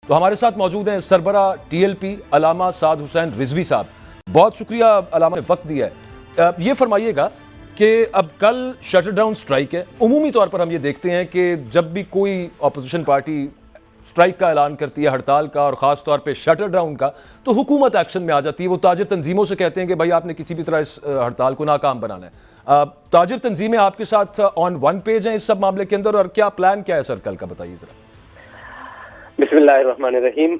تو ہمارے ساتھ موجود ہیں سربراہ ٹی ایل پی علامہ سعد حسین رضوی صاحب. بہت شکریہ علامہ نے وقت دیا ہے. یہ فرمائیے گا کہ اب کل شٹر ڈاؤن سٹرائک ہے. عمومی طور پر ہم یہ دیکھتے ہیں کہ جب بھی کوئی اپوزیشن پارٹی سٹرائک کا اعلان کرتی ہے, ہڑتال کا, اور خاص طور پہ شٹر ڈاؤن کا, تو حکومت ایکشن میں آ جاتی ہے. وہ تاجر تنظیموں سے کہتے ہیں کہ بھائی آپ نے کسی بھی طرح اس ہڑتال کو ناکام بنانا ہے. تاجر تنظیمیں آپ کے ساتھ آن ون پیج ہیں اس سب معاملے کے اندر, اور کیا پلان کیا ہے سر کل کا, بتائیے ذرا. بسم اللہ الرحمن الرحیم.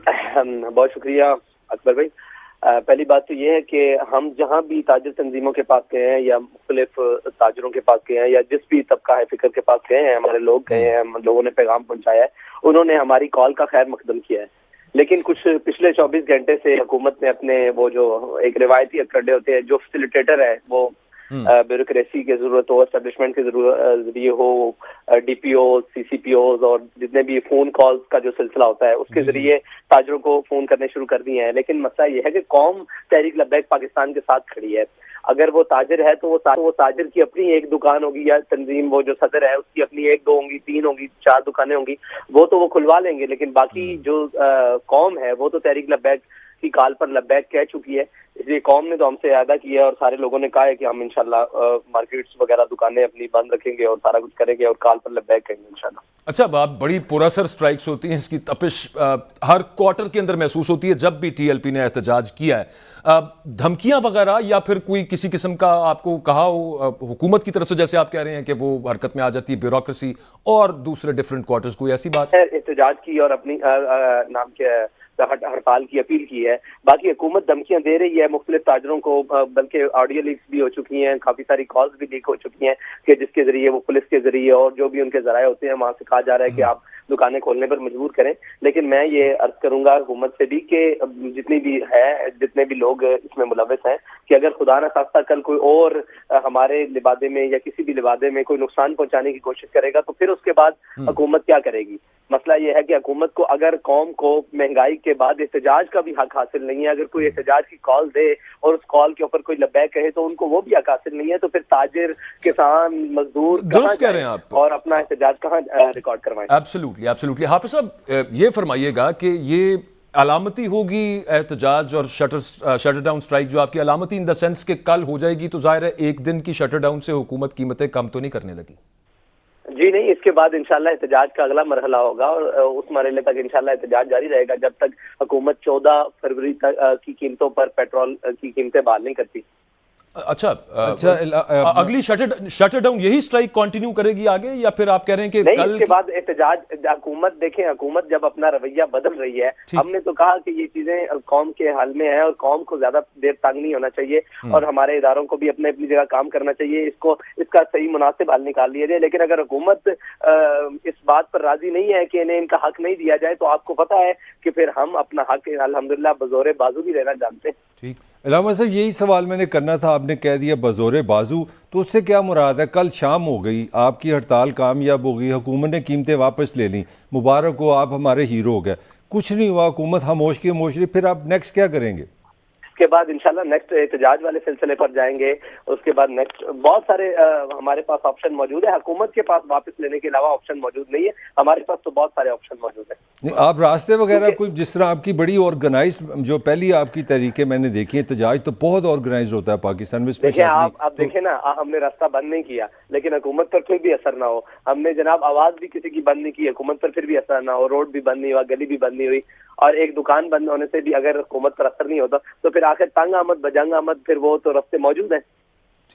بہت شکریہ اکبر بھائی. پہلی بات تو یہ ہے کہ ہم جہاں بھی تاجر تنظیموں کے پاس گئے ہیں یا مختلف تاجروں کے پاس گئے ہیں یا جس بھی طبقہ فکر کے پاس گئے ہیں, ہمارے لوگ گئے ہیں, لوگوں نے پیغام پہنچایا ہے, انہوں نے ہماری کال کا خیر مقدم کیا ہے. لیکن کچھ پچھلے 24 گھنٹے سے حکومت نے اپنے وہ جو ایک روایتی اکڑے ہوتے ہیں, جو فیسیلیٹیٹر ہے, وہ بیوروکریسی کی ضرورت ہو, اسٹیبلشمنٹ کے ذریعے ہو, ڈی پی او, سی سی پی اوز اور جتنے بھی فون کالز کا جو سلسلہ ہوتا ہے اس کے ذریعے تاجروں کو فون کرنے شروع کر دیے ہیں. لیکن مسئلہ یہ ہے کہ قوم تحریک لبیک پاکستان کے ساتھ کھڑی ہے. اگر وہ تاجر ہے تو وہ تاجر کی اپنی ایک دکان ہوگی, یا تنظیم وہ جو صدر ہے اس کی اپنی 1 2 ہوں گی, 3 ہوں گی, 4 دکانیں ہوں گی, وہ تو وہ کھلوا لیں گے. لیکن باقی جو قوم ہے وہ تو تحریک لبیک کی کال پر لبیک کہہ چکی ہے. اس لیے قوم نے تو ہم سے اعادہ کیا ہے اور سارے لوگوں نے کہا ہے کہ ہم انشاءاللہ مارکیٹس وغیرہ دکانیں اپنی بند رکھیں گے اور سارا کچھ کریں گے اور کال پر لبیک کہیں گے انشاءاللہ. اچھا, آپ بڑی پراسر سٹرائکس ہوتی ہیں, اس کی تپش ہر کوارٹر کے اندر محسوس ہوتی ہے جب بھی ٹی ایل پی نے احتجاج کیا ہے. دھمکیاں وغیرہ یا پھر کوئی کسی قسم کا آپ کو کہا ہو حکومت کی طرف سے, جیسے آپ کہہ رہے ہیں کہ وہ حرکت میں آ جاتی ہے بیوروکریسی اور دوسرے ڈفرینٹ کوارٹرز, کوئی ایسی بات احتجاج کی اور اپنی نام کیا ہے ہڑتال کی اپیل کی ہے. باقی حکومت دھمکیاں دے رہی ہے مختلف تاجروں کو, بلکہ آڈیو لیکس بھی ہو چکی ہیں, کافی ساری کالز بھی لیک ہو چکی ہیں کہ جس کے ذریعے وہ پولیس کے ذریعے اور جو بھی ان کے ذرائع ہوتے ہیں وہاں سے کہا جا رہا ہے کہ آپ دکانیں کھولنے پر مجبور کریں. لیکن میں یہ عرض کروں گا حکومت سے بھی کہ جتنی بھی ہے, جتنے بھی لوگ اس میں ملوث ہیں, کہ اگر خدا نہ خواستہ کل کوئی اور ہمارے لبادے میں یا کسی بھی لبادے میں کوئی نقصان پہنچانے کی کوشش کرے گا تو پھر اس کے بعد حکومت کیا کرے گی. مسئلہ یہ ہے کہ حکومت کو اگر قوم کو مہنگائی کے بعد احتجاج کا بھی حق حاصل نہیں ہے, اگر کوئی احتجاج کی کال دے اور اس کال کے اوپر کوئی لبیک کہے تو ان کو وہ بھی حق حاصل نہیں ہے, تو پھر تاجر, کسان, مزدور درست کہہ رہے ہیں آپ اور اپنا احتجاج کہاں ریکارڈ کروائیں. ایبسلیوٹلی. حافظ صاحب یہ فرمائیے گا کہ یہ علامتی ہوگی احتجاج اور شٹر ڈاؤن سٹرائک جو آپ کی علامتی ان دا سینس کہ کل ہو جائے گی, تو ظاہر ہے ایک دن کی شٹر ڈاؤن سے حکومت قیمتیں کم تو نہیں کرنے لگی؟ جی نہیں, اس کے بعد انشاءاللہ احتجاج کا اگلا مرحلہ ہوگا اور اس مرحلے تک انشاءاللہ احتجاج جاری رہے گا جب تک حکومت 14 فروری تک کی قیمتوں پر پیٹرول کی قیمتیں بحال نہیں کرتی. اچھا, اگلی شٹر ڈاؤن یہی سٹرائک کنٹینیو کرے گی آگے, یا پھر آپ کہہ رہے ہیں کہ نہیں, اس کے بعد احتجاج, حکومت دیکھیں, حکومت جب اپنا رویہ بدل رہی ہے, ہم نے تو کہا کہ یہ چیزیں قوم کے حل میں ہیں اور قوم کو زیادہ دیر تنگ نہیں ہونا چاہیے اور ہمارے اداروں کو بھی اپنے اپنی جگہ کام کرنا چاہیے, اس کا صحیح مناسب حل نکال لیا جائے. لیکن اگر حکومت اس بات پر راضی نہیں ہے کہ انہیں ان کا حق نہیں دیا جائے تو آپ کو پتہ ہے کہ پھر ہم اپنا حق الحمدللہ بزور بازو بھی لینا جانتے ہیں. ٹھیک. علامہ صاحب یہی سوال میں نے کرنا تھا, آپ نے کہہ دیا بزور بازو, تو اس سے کیا مراد ہے؟ کل شام ہو گئی, آپ کی ہڑتال کامیاب ہو گئی, حکومت نے قیمتیں واپس لے لیں, مبارک ہو, آپ ہمارے ہیرو ہو گئے, کچھ نہیں ہوا, حکومت خاموش کی خاموش رہی, پھر آپ نیکسٹ کیا کریں گے؟ اس کے بعد انشاءاللہ نیکسٹ احتجاج والے سلسلے پر جائیں گے. اس کے بعد نیکسٹ بہت سارے ہمارے پاس آپشن موجود ہے. حکومت کے پاس واپس لینے کے علاوہ آپشن موجود نہیں ہے, ہمارے پاس تو بہت سارے آپشن موجود ہیں. آپ راستے وغیرہ کوئی, جس طرح آپ کی بڑی آرگنائز, جو پہلی آپ کی تحریکیں میں نے دیکھی, احتجاج تو بہت آرگنائز ہوتا ہے پاکستان میں. دیکھیں آپ دیکھیں نا, ہم نے راستہ بند نہیں کیا لیکن حکومت پر پھر بھی اثر نہ ہو. ہم نے جناب آواز بھی کسی کی بند نہیں کی, حکومت پر پھر بھی اثر نہ ہو, روڈ بھی بند نہیں ہوا, گلی بھی بند نہیں ہوئی, اور ایک دکان بند ہونے سے بھی اگر حکومت پر اثر نہیں ہوتا تو پھر آخر تنگ آمد بجنگ آمد, پھر وہ تو راستے موجود ہیں.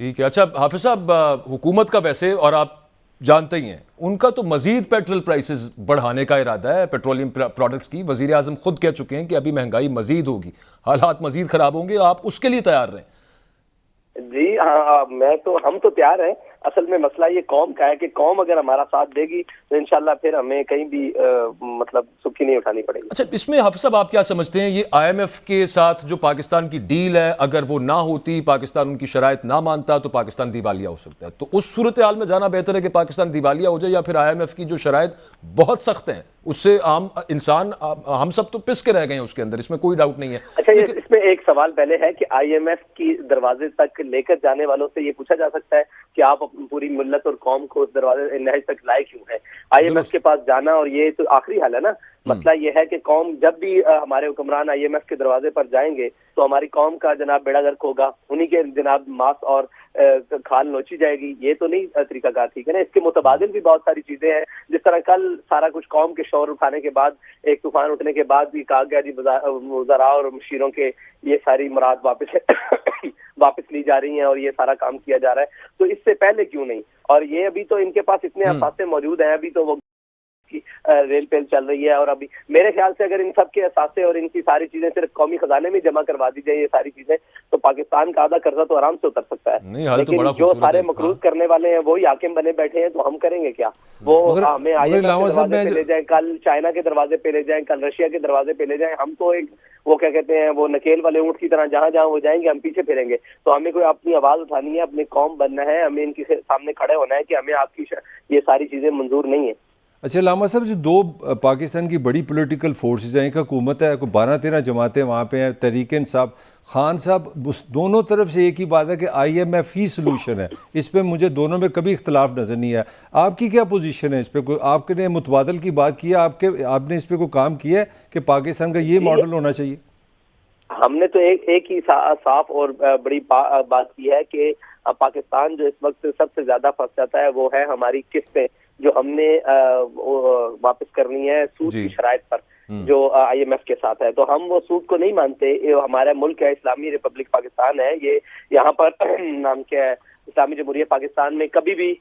ٹھیک ہے. اچھا حافظ صاحب, حکومت کا ویسے, اور آپ جانتے ہی ہیں, ان کا تو مزید پیٹرول پرائسز بڑھانے کا ارادہ ہے, پیٹرولیم پروڈکٹس کی. وزیر اعظم خود کہہ چکے ہیں کہ ابھی مہنگائی مزید ہوگی, حالات مزید خراب ہوں گے, آپ اس کے لیے تیار رہیں. جی ہاں, ہم تو تیار ہیں. اصل میں مسئلہ یہ قوم کا ہے کہ قوم اگر ہمارا ساتھ دے گی تو انشاءاللہ پھر ہمیں کہیں بھی مطلب سکھی نہیں اٹھانی پڑے گی. اچھا, اس میں حافظ صاحب آپ کیا سمجھتے ہیں, یہ آئی ایم ایف کے ساتھ جو پاکستان کی ڈیل ہے, اگر وہ نہ ہوتی, پاکستان ان کی شرائط نہ مانتا, تو پاکستان دیوالیہ ہو سکتا ہے, تو اس صورتحال میں جانا بہتر ہے کہ پاکستان دیوالیہ ہو جائے, یا پھر آئی ایم ایف کی جو شرائط بہت سخت ہیں اس سے عام انسان, ہم سب تو پس کے رہ گئے ہیں اس کے اندر, اس میں کوئی ڈاؤٹ نہیں ہے. اچھا, اس میں ایک سوال پہلے ہے کہ آئی ایم ایف کی دروازے تک لے کر جانے والوں سے یہ پوچھا جا سکتا ہے کہ آپ پوری ملت اور قوم کو اس دروازے نہج تک لائے کیوں ہیں؟ آئی ایم ایف کے پاس جانا اور یہ تو آخری حل ہے نا. مسئلہ یہ ہے کہ قوم جب بھی ہمارے حکمران IMF کے دروازے پر جائیں گے تو ہماری قوم کا جناب بیڑا غرق ہوگا، انہی کے جناب ماس اور کھال نوچی جائے گی. یہ تو نہیں طریقہ کار، ٹھیک ہے نا. اس کے متبادل بھی بہت ساری چیزیں ہیں، جس طرح کل سارا کچھ قوم کے شور اٹھانے کے بعد، ایک طوفان اٹھنے کے بعد بھی کہا گیا جی وزراء اور مشیروں کے یہ ساری مراد واپس لی جا رہی ہیں اور یہ سارا کام کیا جا رہا ہے. تو اس سے پہلے کیوں نہیں؟ اور یہ ابھی تو ان کے پاس اتنے اثاثے موجود ہیں، ابھی تو وہ ریل پیل چل رہی ہے، اور ابھی میرے خیال سے اگر ان سب کے اثاثے اور ان کی ساری چیزیں صرف قومی خزانے میں جمع کروا دی جائے یہ ساری چیزیں، تو پاکستان کا آدھا قرضہ تو آرام سے اتر سکتا ہے. لیکن جو سارے مقروض کرنے والے ہیں وہی حاکم بنے بیٹھے ہیں، تو ہم کریں گے کیا؟ وہ ہمیں IMF کے دروازے پہ لے جائیں، کل چائنا کے دروازے پہ لے جائیں، کل رشیا کے دروازے پہ لے جائیں، ہم تو ایک وہ کیا کہتے ہیں وہ نکیل والے اونٹ کی طرح جہاں جہاں وہ جائیں گے ہم پیچھے پھریں گے. تو ہمیں کوئی اپنی آواز اٹھانی ہے، اپنی قوم بننا ہے، ہمیں ان کے سامنے کھڑے ہونا ہے کہ ہمیں آپ کی یہ ساری چیزیں منظور نہیں ہیں. اچھا علامہ صاحب، جو دو پاکستان کی بڑی پولیٹیکل فورسز ہیں، ایک حکومت ہے، کوئی 12-13 جماعتیں وہاں پہ ہیں، تحریک انصاف، خان صاحب، دونوں طرف سے ایک ہی بات ہے کہ IMF ہی سلوشن ہے. اس پہ مجھے دونوں میں کبھی اختلاف نظر نہیں ہے. آپ کی کیا پوزیشن ہے اس پہ؟ کوئی آپ نے متبادل کی بات کی ہے؟ آپ نے اس پہ کوئی کام کیا ہے کہ پاکستان کا یہ ماڈل ہونا چاہیے؟ ہم نے تو ایک ہی صاف اور بڑی بات کی ہے کہ پاکستان جو اس وقت سب سے زیادہ پھنس جاتا ہے وہ ہے ہماری قسطیں جو ہم نے واپس کرنی ہے سود کی شرائط پر جو IMF کے ساتھ ہے. تو ہم وہ سود کو نہیں مانتے. ہمارا ملک ہے، اسلامی ریپبلک پاکستان ہے، یہ یہاں پر نام کیا ہے، اسلامی جمہوریہ پاکستان میں کبھی بھی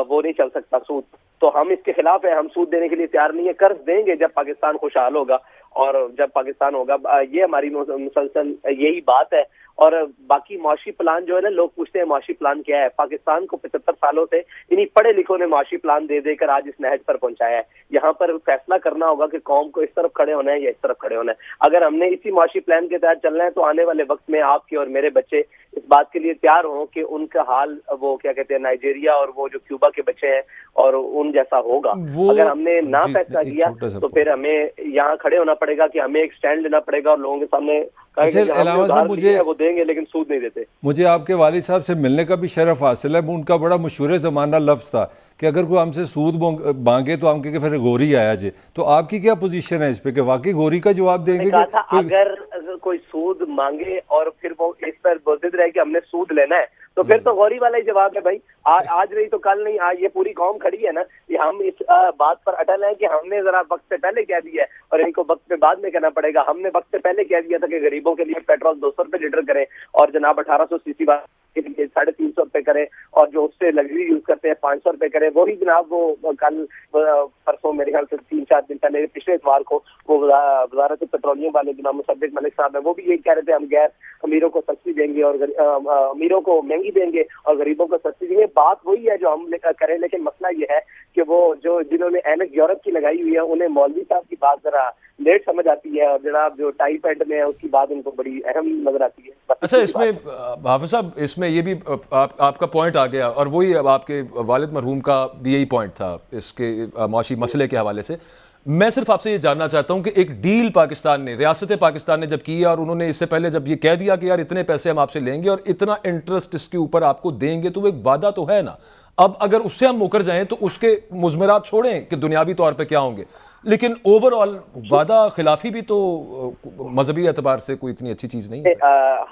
وہ نہیں چل سکتا سود. تو ہم اس کے خلاف ہیں، ہم سود دینے کے لیے تیار نہیں ہے. قرض دیں گے جب پاکستان خوشحال ہوگا اور جب پاکستان ہوگا. یہ ہماری مسلسل یہی بات ہے. اور باقی معاشی پلان جو ہے نا، لوگ پوچھتے ہیں معاشی پلان کیا ہے. پاکستان کو 75 سالوں سے انہی پڑھے لکھوں نے معاشی پلان دے دے کر آج اس نہج پر پہنچایا ہے. یہاں پر فیصلہ کرنا ہوگا کہ قوم کو اس طرف کھڑے ہونا ہے یا اس طرف کھڑے ہونا ہے. اگر ہم نے اسی معاشی پلان کے تحت چلنا ہے تو آنے والے وقت میں آپ کے اور میرے بچے اس بات کے لیے تیار ہوں کہ ان کا حال وہ کیا کہتے ہیں نائجیریا اور وہ جو کیوبا کے بچے ہیں اور ان جیسا ہوگا. اگر ہم نے نہ فیصلہ کیا تو پھر ہمیں یہاں کھڑے ہونا پڑے گا کہ ہمیں ایک سٹینڈ لینا پڑے گا اور لوگوں کے سامنے علامہ صاحب وہ دیں گے لیکن سود نہیں دیتے. مجھے آپ کے والد صاحب سے ملنے کا بھی شرف حاصل ہے. ان کا بڑا مشہور زمانہ لفظ تھا کہ اگر کوئی ہم سے سود مانگے تو ہم کہ پھر گوری آیا جی. تو آپ کی کیا پوزیشن ہے اس پہ کہ واقعی گوری کا جواب دیں گے؟ اگر کوئی سود مانگے اور پھر وہ اس پر بزد رہے کہ ہم نے سود لینا ہے تو پھر تو غوری والا ہی جواب ہے بھائی. آج نہیں تو کل نہیں، آج یہ پوری قوم کھڑی ہے نا. ہم اس بات پر اٹل ہیں کہ ہم نے ذرا وقت سے پہلے کہہ دیا ہے اور ان کو وقت پہ بعد میں کہنا پڑے گا. ہم نے وقت سے پہلے کہہ دیا تھا کہ غریبوں کے لیے پیٹرول 200 روپے لیٹر کریں اور جناب 1800 cc کے لیے 350 روپے کریں اور جو اس سے لگژری یوز کرتے ہیں 500 روپے کریں. وہی جناب وہ کل پرسوں میرے خیال سے 3-4 دن پہلے پچھلے اتوار کو وہ وزارت پیٹرولیم والے جناب مصدق ملک صاحب ہیں، وہ بھی یہی کہہ رہے تھے ہم گیس امیروں کو سستی دیں گے اور امیروں کو مہنگی دیں گے اور غریبوں کو سستی دیں گے. بات وہی ہے جو ہم کریں، لیکن مسئلہ یہ ہے کہ وہ جو جنہوں نے اینک یورپ کی لگائی ہوئی ہے انہیں مولوی صاحب کی بات ذرا لیٹ سمجھ آتی ہے اور جناب جو ٹائی پینٹ میں ہے اس کی بات ان کو بڑی اہم نظر آتی ہے. اچھا، اس میں حافظ صاحب اس میں یہ بھی آپ کا پوائنٹ آ گیا اور وہی اب آپ کے والد مرحوم کا بھی یہی پوائنٹ تھا اس کے معاشی مسئلے کے حوالے سے. میں صرف آپ سے یہ جاننا چاہتا ہوں کہ ایک ڈیل پاکستان نے، ریاست پاکستان نے جب کی اور انہوں نے اس سے پہلے جب یہ کہہ دیا کہ یار اتنے پیسے ہم آپ سے لیں گے اور اتنا انٹرسٹ اس کے اوپر آپ کو دیں گے، تو وہ ایک وعدہ تو ہے نا. اب اگر اس سے ہم مکر جائیں تو اس کے مضمرات چھوڑیں کہ دنیاوی طور پہ کیا ہوں گے، لیکن اوور آل وعدہ خلافی بھی تو مذہبی اعتبار سے کوئی اتنی اچھی چیز نہیں ہے.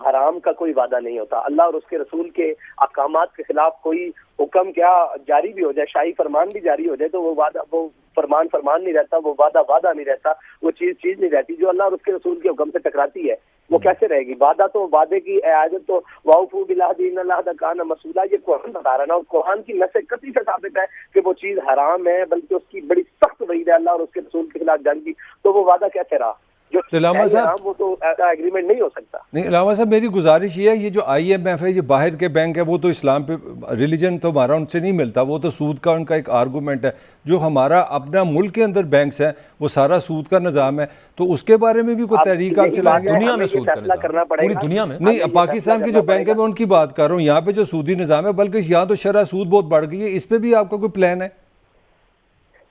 حرام کا کوئی وعدہ نہیں ہوتا. اللہ اور اس کے رسول کے احکامات کے خلاف کوئی حکم کیا جاری بھی ہو جائے، شاہی فرمان بھی جاری ہو جائے تو وہ وعدہ، وہ فرمان نہیں رہتا، وہ وعدہ نہیں رہتا، وہ چیز نہیں رہتی جو اللہ اور اس کے رسول کے حکم سے ٹکراتی ہے. وہ کیسے رہے گی؟ وعدہ تو وعدے کی اعادت تو واوفوا بالعہد ان اللہ کان مسئولا، یہ قرآن بتا رہا ہے نا. اور قرآن کی نص قطعی سے ثابت ہے کہ وہ چیز حرام ہے، بلکہ اس کی بڑی سخت وعید ہے اللہ اور اس کے رسول کے خلاف جنگ کی. تو وہ وعدہ کیسے رہا؟ جو علامہ صاحب وہ تو ایسا ایگریمنٹ نہیں ہو سکتا. نہیں علامہ صاحب، میری گزارش یہ ہے، یہ جو IMF ہے، یہ باہر کے بینک ہے، وہ تو اسلام پہ ریلیجن تو ہمارا ان سے نہیں ملتا، وہ تو سود کا ان کا ایک آرگومنٹ ہے. جو ہمارا اپنا ملک کے اندر بینکس ہیں وہ سارا سود کا نظام ہے، تو اس کے بارے میں بھی کوئی تحریک آپ چلائیں گے؟ دنیا میں سود کا نظام پوری دنیا میں نہیں، پاکستان کے جو بینک ہے میں ان کی بات کر رہا ہوں. یہاں پہ جو سودی نظام ہے، بلکہ یہاں تو شرح سود بہت بڑھ گئی ہے، اس پہ بھی آپ کا کوئی پلان ہے؟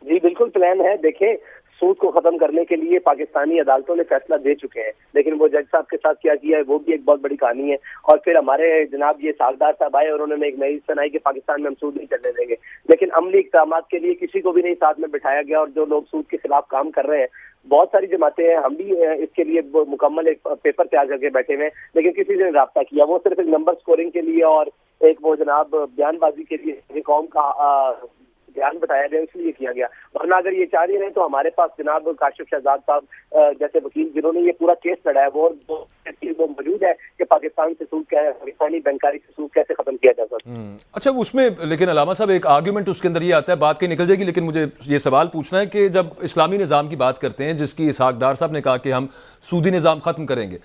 جی بالکل پلان ہے. دیکھیں سود کو ختم کرنے کے لیے پاکستانی عدالتوں نے فیصلہ دے چکے ہیں، لیکن وہ جج صاحب کے ساتھ کیا کیا ہے وہ بھی ایک بہت بڑی کہانی ہے. اور پھر ہمارے جناب یہ ساغدار صاحب آئے اور انہوں نے ایک نئی سنائی کہ پاکستان میں ہم سود نہیں چلنے دیں گے، لیکن عملی اقدامات کے لیے کسی کو بھی نہیں ساتھ میں بٹھایا گیا. اور جو لوگ سود کے خلاف کام کر رہے ہیں، بہت ساری جماعتیں ہیں، ہم بھی اس کے لیے مکمل ایک پیپر تیار کر کے بیٹھے ہوئے ہیں، لیکن کسی نے رابطہ کیا وہ صرف ایک نمبر سکورنگ کے لیے اور ایک وہ جناب بیان بازی کے لیے قوم کا بیان بتایا گیا، اس لیے کیا گیا. ورنہ اگر یہ چاہ رہے ہیں تو ہمارے پاس جناب کاشف شہزاد صاحب جیسے وکیل جنہوں نے یہ پورا کیس لڑا ہے وہ موجود ہے کہ پاکستان سے سود پاکستانی بینکاری سے سود کیسے ختم کیا جا سکتا ہے. اچھا اس میں لیکن علامہ صاحب ایک آرگیومنٹ اس کے اندر یہ آتا ہے، بات کہیں نکل جائے گی، لیکن مجھے یہ سوال پوچھنا ہے کہ جب اسلامی نظام کی بات کرتے ہیں جس کی اسحاق ڈار صاحب نے کہا کہ ہم سودی نظام ختم کریں گے،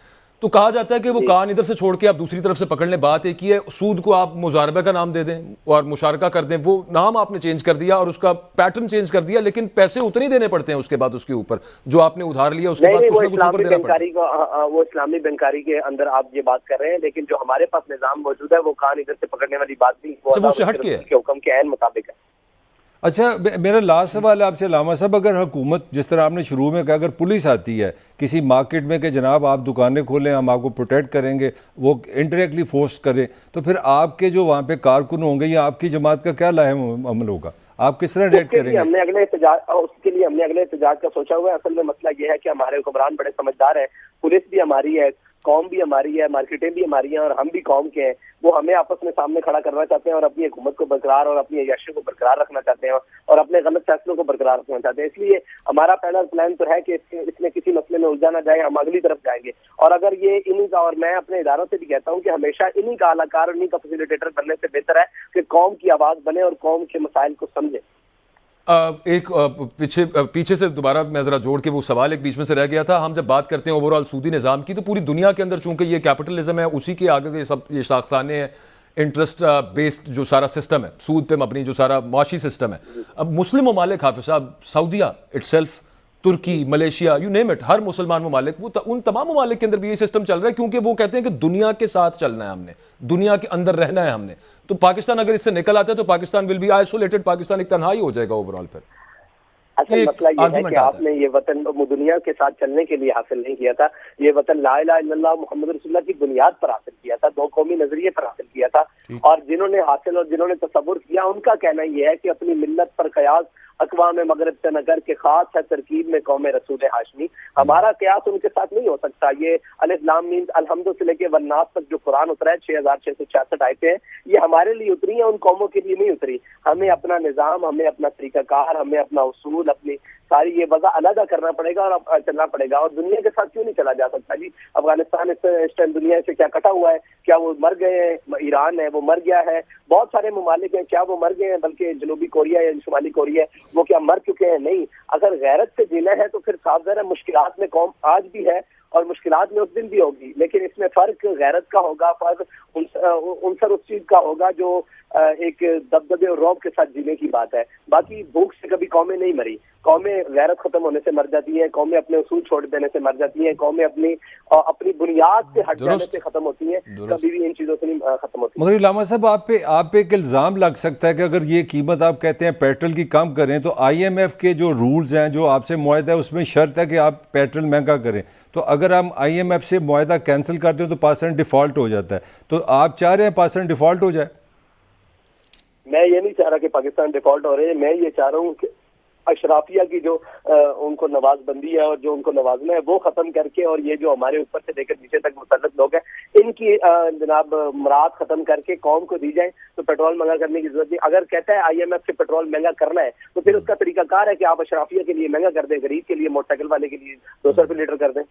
تو کہا جاتا ہے کہ وہ کان ادھر سے چھوڑ کے آپ دوسری طرف سے پکڑ لیں. بات ایک ہی ہے، سود کو آپ مضاربہ کا نام دے دیں اور مشارکہ کر دیں، وہ نام آپ نے چینج کر دیا اور اس کا پیٹرن چینج کر دیا، لیکن پیسے اتنے ہی دینے پڑتے ہیں اس کے بعد اس کے اوپر جو آپ نے ادھار لیا اس کے بعد کچھ نہ کچھ اوپر دینا پڑتا ہے. وہ اسلامی بینکاری کے اندر آپ یہ بات کر رہے ہیں، لیکن جو ہمارے پاس نظام موجود ہے وہ کان ادھر سے پکڑنے والی بات نہیں، وہ سے ہٹ کے حکم کے عین مطابق ہے. اچھا میرا لاسٹ سوال ہے آپ سے علامہ صاحب، اگر حکومت جس طرح آپ نے شروع میں کہا اگر پولیس آتی ہے کسی مارکیٹ میں کہ جناب آپ دکانیں کھولیں ہم آپ کو پروٹیکٹ کریں گے، وہ انڈائریکٹلی فورس کرے، تو پھر آپ کے جو وہاں پہ کارکن ہوں گے یا آپ کی جماعت کا کیا لاہم عمل ہوگا؟ آپ کس طرح ریٹ کریں گے؟ ہم نے اگلے احتجاج کا سوچا ہوا ہے. اصل میں مسئلہ یہ ہے کہ ہمارے حکمران بڑے سمجھدار ہیں، پولیس بھی ہماری ہے، قوم بھی ہماری ہے، مارکیٹیں بھی ہماری ہیں اور ہم بھی قوم کے ہیں. وہ ہمیں آپس میں سامنے کھڑا کرنا چاہتے ہیں اور اپنی حکومت کو برقرار اور اپنی عیاشی کو برقرار رکھنا چاہتے ہیں اور اپنے غلط فیصلوں کو برقرار رکھنا چاہتے ہیں. اس لیے ہمارا پہلا پلان تو ہے کہ اس میں کسی مسئلے میں الجھا نہ جائے، ہم اگلی طرف جائیں گے. اور اگر یہ انہی کا، اور میں اپنے اداروں سے بھی کہتا ہوں کہ ہمیشہ انہی کا اعلی کار اور انہی کا فیسیلیٹیٹر بننے سے بہتر ہے کہ قوم کی آواز بنے اور قوم کے مسائل کو سمجھے. ایک پیچھے سے دوبارہ میں ذرا جوڑ کے وہ سوال ایک بیچ میں سے رہ گیا تھا. ہم جب بات کرتے ہیں اوورآل سودی نظام کی تو پوری دنیا کے اندر چونکہ یہ کیپٹلزم ہے، اسی کے آگے یہ ساختانے ہیں، انٹرسٹ بیسڈ جو سارا سسٹم ہے، سود پہ مبنی جو سارا معاشی سسٹم ہے. اب مسلم ممالک حافظ صاحب، سعودیہ اٹ سیلف، ترکی، ملیشیا، یو نیم اٹ، ہر مسلمان ممالک، وہ ان تمام ممالک کے اندر بھی یہ سسٹم چل رہا ہے کیونکہ وہ کہتے ہیں کہ دنیا کے ساتھ چلنا ہے، ہم نے دنیا کے اندر رہنا ہے ہم نے. تو پاکستان اگر اس سے نکل آتا ہے تو Pakistan will be isolated, Pakistan ایک تنہائی ہو جائے گا اوورآل. پھر اصل مسئلہ یہ ہے کہ آپ نے یہ وطن دنیا کے ساتھ چلنے کے لیے حاصل نہیں کیا تھا، یہ وطن لا الہ الا اللہ محمد رسول اللہ کی بنیاد پر حاصل کیا تھا، دو قومی نظریے پر حاصل کیا تھا. اور جنہوں نے حاصل اور جنہوں نے تصور کیا ان کا کہنا یہ ہے کہ اپنی ملت پر قیاس اقوام مغرب سے نہ کر کے خاص ہے ترکیب میں قوم رسول ہاشمی. ہمارا قیاس ان کے ساتھ نہیں ہو سکتا. یہ الف لام میم الحمد سے لے کے والناس تک جو قرآن اترا ہے 6666 آیتیں ہیں، یہ ہمارے لیے اتری ہیں، ان قوموں کے لیے نہیں اتری. ہمیں اپنا نظام، ہمیں اپنا طریقہ کار، ہمیں اپنا اصول، اپنی ساری یہ وضع علیحدہ کرنا پڑے گا اور چلنا پڑے گا. اور دنیا کے ساتھ کیوں نہیں چلا جا سکتا جی؟ افغانستان اس ٹائم دنیا سے کیا کٹا ہوا ہے؟ کیا وہ مر گئے ہیں؟ ایران ہے وہ مر گیا ہے، بہت سارے ممالک ہیں، کیا وہ مر گئے ہیں؟ بلکہ جنوبی کوریا یا شمالی کوریا وہ کیا مر چکے ہیں؟ نہیں. اگر غیرت سے جینا ہے تو پھر صاف ظاہر ہے مشکلات میں قوم آج بھی ہے اور مشکلات میں اس دن بھی ہوگی، لیکن اس میں فرق غیرت کا ہوگا، فرق عنصر اس چیز کا ہوگا جو ایک دبدبے اور رعب کے ساتھ جینے کی بات ہے. باقی بھوک سے کبھی قومیں نہیں مری، قومیں غیرت ختم ہونے سے مر جاتی ہیں، قومیں اپنے اصول چھوڑ دینے سے مر جاتی ہیں، قومیں اپنی بنیاد سے ہٹ جانے سے ختم ہوتی ہیں، کبھی بھی ان چیزوں سے نہیں ختم ہوتی. مگر علامہ صاحب آپ پہ ایک الزام لگ سکتا ہے کہ اگر یہ قیمت آپ کہتے ہیں پیٹرول کی کم کریں تو آئی ایم ایف کے جو رولز ہیں جو آپ سے معاہدہ ہے اس میں شرط ہے کہ آپ پیٹرول مہنگا کریں، تو اگر ہم آئی ایم ایف سے معاہدہ کینسل کر دیں تو پاکستان ڈیفالٹ ہو جاتا ہے، تو آپ چاہ رہے ہیں پاکستان ڈیفالٹ ہو جائے؟ میں یہ نہیں چاہ رہا کہ پاکستان ڈیفالٹ ہو رہے ہیں، میں یہ چاہ رہا ہوں کہ اشرافیہ کی جو ان کو نواز بندی ہے اور جو ان کو نوازنا ہے وہ ختم کر کے، اور یہ جو ہمارے اوپر سے لے کر نیچے تک مسلط لوگ ہیں ان کی جناب مراد ختم کر کے قوم کو دی جائیں تو پیٹرول مہنگا کرنے کی ضرورت نہیں. اگر کہتا ہے آئی ایم ایف سے پیٹرول مہنگا کرنا ہے تو پھر اس کا طریقہ کار ہے کہ آپ اشرافیہ کے لیے مہنگا کر دیں، غریب کے لیے، موٹر سائیکل والے کے لیے 200 روپے لیٹر کر دیں.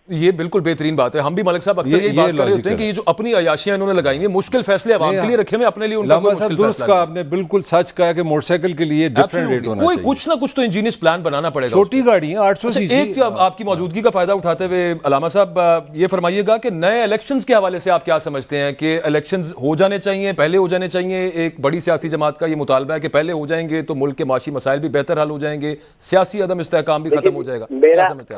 یہ بالکل بہترین بات ہے. ہم بھی ملک صاحب اکثر یہی بات کر رہے ہوتے ہیں کہ یہ جو اپنی عیاشیاں انہوں نے لگائی ہیں، مشکل فیصلے عوام کے لیے رکھے ہوئے، اپنے لیے ان کا کوئی مشکل فیصلہ نہیں. آپ نے بالکل سچ کہا کہ موٹر سائیکل کے لیے ڈیفرنٹ ریٹ ہونا چاہیے، کچھ نہ کچھ تو انجینئس پلان بنانا پڑے گا. چھوٹی گاڑیاں 800 سی سی. ایک آپ کی موجودگی کا فائدہ اٹھاتے ہوئے علامہ صاحب یہ فرمائیے گا کہ نئے الیکشنز کے حوالے سے آپ کیا سمجھتے ہیں کہ الیکشنز ہو جانے چاہیے، پہلے ہو جانے چاہیے؟ ایک بڑی سیاسی جماعت کا یہ مطالبہ ہے کہ پہلے ہو جائیں گے تو ملک کے معاشی مسائل بھی بہتر حل ہو جائیں گے، سیاسی عدم استحکام بھی ختم ہو جائے گا.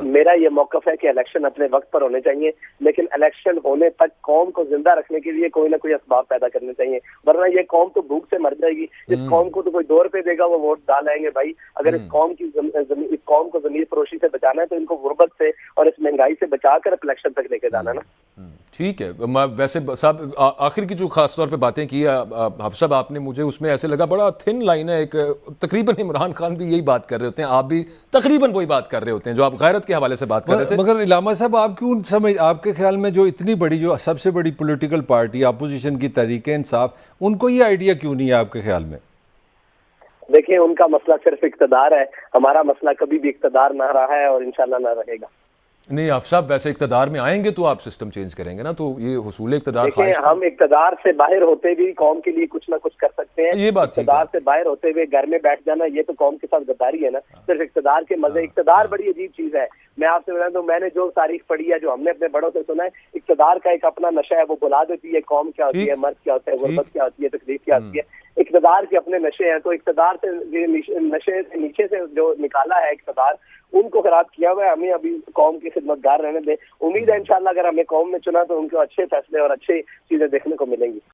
میرا یہ موقف ہے کہ الیکشن اب اپنے وقت پر ہونے چاہیے، لیکن الیکشن ہونے تک قوم کو زندہ رکھنے کے لیے کوئی نہ کوئی اسباب پیدا کرنے چاہیے، ورنہ یہ قوم تو بھوک سے مر جائے گی۔ اس قوم کو تو کوئی 2 روپے دے گا وہ ووٹ ڈال آئیں گے بھائی۔ اگر اس قوم کو ضمیر فروشی سے بچانا ہے تو ان کو غربت سے اور اس مہنگائی سے بچا کر الیکشن تک لے کے جانا نا۔ ٹھیک ہے، ویسے صاحب آخر کی جو خاص طور پہ باتیں کی حافظ صاحب آپ نے، مجھے اس میں ایسے لگا بڑا تھن لائن ہے، ایک تقریباً عمران خان بھی یہی بات کر رہے ہوتے ہیں، آپ بھی تقریباً وہی بات کر رہے ہوتے ہیں جو آپ غیرت کے حوالے سے بات کر رہے تھے۔ مگر علامہ صاحب آپ کیوں آپ کے خیال میں جو اتنی بڑی جو سب سے بڑی پولیٹیکل پارٹی اپوزیشن کی تحریک انصاف، ان کو یہ آئیڈیا کیوں نہیں ہے آپ کے خیال میں؟ دیکھیں ان کا مسئلہ صرف اقتدار ہے، ہمارا مسئلہ کبھی بھی اقتدار نہ رہا ہے اور انشاءاللہ نہ رہے گا۔ نہیں حافظ صاحب، ویسے اقتدار میں آئیں گے تو آپ سسٹم چینج کریں گے نا، تو یہ حصول اقتدار دیکھیں ہم اقتدار سے باہر ہوتے بھی قوم کے لیے کچھ نہ کچھ کر سکتے ہیں، یہ بات اقتدار سے باہر ہوتے ہوئے گھر میں بیٹھ جانا یہ تو قوم کے ساتھ غداری ہے نا۔ صرف اقتدار کے مزے، اقتدار بڑی عجیب چیز ہے۔ میں آپ سے بتا دوں، میں نے جو تاریخ پڑھی ہے، جو ہم نے اپنے بڑوں سے سنا ہے، اقتدار کا ایک اپنا نشہ ہے، وہ بلا دیتی ہے قوم کیا ہوتی ہے، مرض کیا ہوتا ہے، غربت کیا ہوتی ہے، تکلیف کیا ہوتی ہے۔ اقتدار کے اپنے نشے ہیں، تو اقتدار سے نشے سے نیچے سے جو نکالا ہے اقتدار، ان کو خراب کیا ہوا ہے۔ ہمیں ابھی قوم کی خدمت گار رہنے دیں، امید ہے انشاءاللہ اگر ہمیں قوم نے چنا تو ان کو اچھے فیصلے اور اچھی چیزیں دیکھنے کو ملیں گی۔